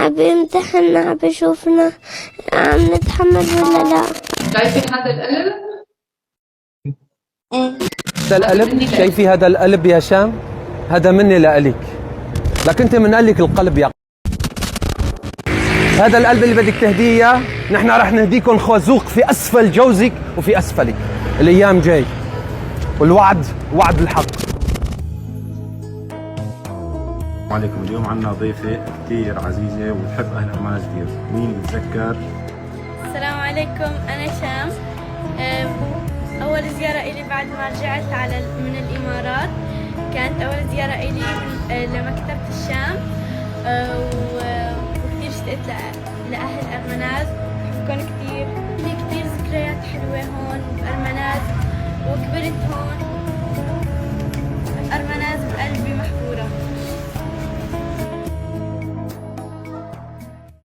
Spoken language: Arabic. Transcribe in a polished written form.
عم يمتحنا، عم يشوفنا عم نتحمل ولا لا. شايفين هذا القلب؟ ايه هذا القلب، شايفي هذا القلب يا شام؟ هذا مني لإلك، لك انت من قلك القلب يا هذا القلب اللي بدك تهديه اياه، نحن رح نهديكم خازوق في اسفل جوزك وفي اسفلك. الايام جاي والوعد وعد الحق. السلام عليكم. اليوم عنا ضيفة كتير عزيزة وبتحب أهل عمان كتير. مين بتذكر؟ السلام عليكم، أنا شام. أول زيارة إلي بعد ما رجعت من الإمارات، كانت أول زيارة إلي لمكتبة الشام، وكتير اشتقت لأهل أرمناز، بحبكم كتير. في كتير ذكريات حلوة هون بأرمناز، وكبرت هون. أرمناز بقلبي محفورة.